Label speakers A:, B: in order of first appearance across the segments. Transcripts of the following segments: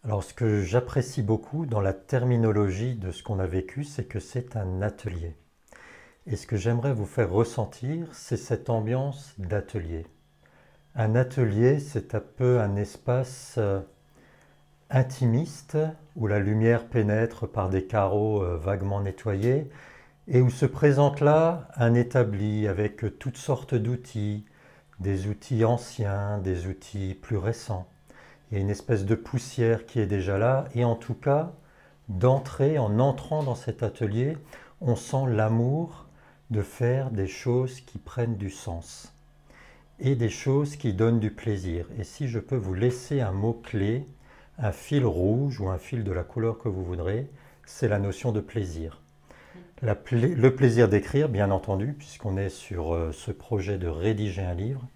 A: Alors, ce que j'apprécie beaucoup dans la terminologie de ce qu'on a vécu, c'est que c'est un atelier. Et ce que j'aimerais vous faire ressentir, c'est cette ambiance d'atelier. Un atelier, c'est un peu un espace intimiste, où la lumière pénètre par des carreaux vaguement nettoyés, et où se présente là un établi avec toutes sortes d'outils, des outils anciens, des outils plus récents. Il y a une espèce de poussière qui est déjà là, et en tout cas, d'entrer, en entrant dans cet atelier, on sent l'amour de faire des choses qui prennent du sens et des choses qui donnent du plaisir. Et si je peux vous laisser un mot-clé, un fil rouge ou un fil de la couleur que vous voudrez, c'est la notion de plaisir. Le plaisir d'écrire, bien entendu, puisqu'on est sur ce projet de rédiger un livre,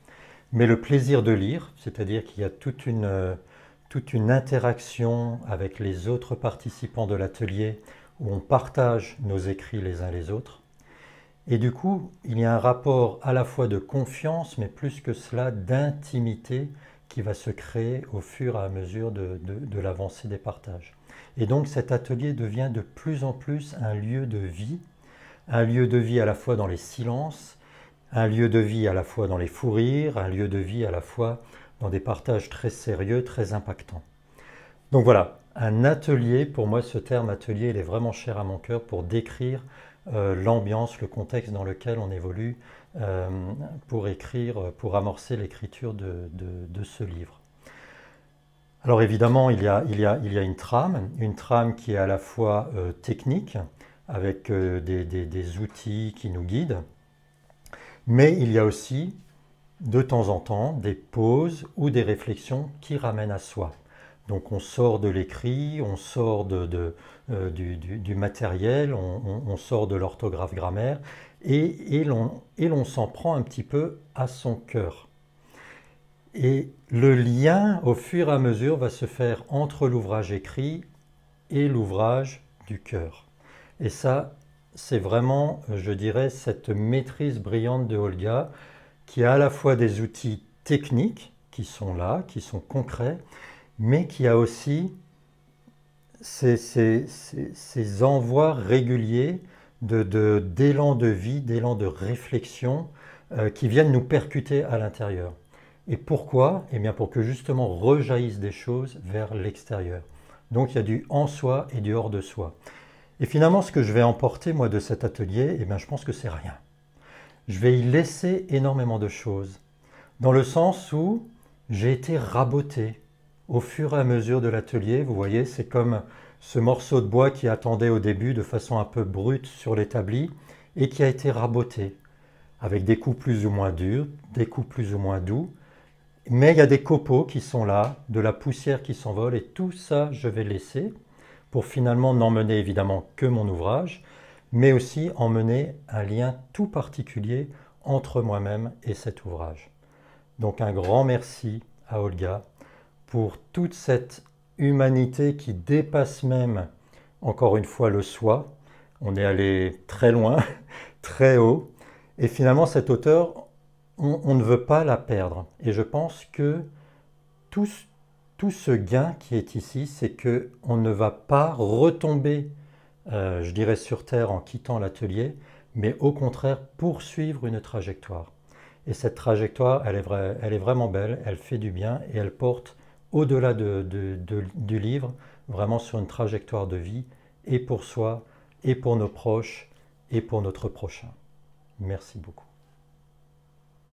A: mais le plaisir de lire, c'est-à-dire qu'il y a toute une interaction avec les autres participants de l'atelier où on partage nos écrits les uns les autres. Et du coup, il y a un rapport à la fois de confiance, mais plus que cela, d'intimité qui va se créer au fur et à mesure de l'avancée des partages. Et donc cet atelier devient de plus en plus un lieu de vie à la fois dans les silences, un lieu de vie à la fois dans les fous rires, un lieu de vie à la fois dans des partages très sérieux, très impactants. Donc voilà, un atelier, pour moi ce terme atelier, il est vraiment cher à mon cœur pour décrire l'ambiance, le contexte dans lequel on évolue pour écrire, pour amorcer l'écriture de ce livre. Alors évidemment, il y a une trame qui est à la fois technique, avec des outils qui nous guident, mais il y a aussi, de temps en temps, des pauses ou des réflexions qui ramènent à soi. Donc on sort de l'écrit, on sort du matériel, on sort de l'orthographe grammaire, et l'on s'en prend un petit peu à son cœur. Et le lien, au fur et à mesure, va se faire entre l'ouvrage écrit et l'ouvrage du cœur. Et ça, c'est vraiment, je dirais, cette maîtrise brillante de Olga, qui a à la fois des outils techniques qui sont là, qui sont concrets, mais qui a aussi ces envois réguliers d'élan de vie, d'élan de réflexion qui viennent nous percuter à l'intérieur. Et pourquoi? Eh bien pour que justement rejaillissent des choses vers l'extérieur. Donc il y a du en soi et du hors de soi. Et finalement, ce que je vais emporter moi de cet atelier, eh bien, je pense que c'est rien. Je vais y laisser énormément de choses, dans le sens où j'ai été raboté au fur et à mesure de l'atelier. Vous voyez, c'est comme ce morceau de bois qui attendait au début de façon un peu brute sur l'établi et qui a été raboté, avec des coups plus ou moins durs, des coups plus ou moins doux. Mais il y a des copeaux qui sont là, de la poussière qui s'envole, et tout ça, je vais laisser pour finalement n'emmener évidemment que mon ouvrage, mais aussi emmener un lien tout particulier entre moi-même et cet ouvrage. Donc un grand merci à Olga pour toute cette humanité qui dépasse même, encore une fois, le soi. On est allé très loin, très haut, et finalement cet auteur, on ne veut pas la perdre. Et je pense que tout ce gain qui est ici, c'est qu'on ne va pas retomber, je dirais, sur Terre en quittant l'atelier, mais au contraire poursuivre une trajectoire. Et cette trajectoire, elle est vraiment belle, elle fait du bien et elle porte au-delà du livre, vraiment sur une trajectoire de vie, et pour soi, et pour nos proches, et pour notre prochain. Merci beaucoup.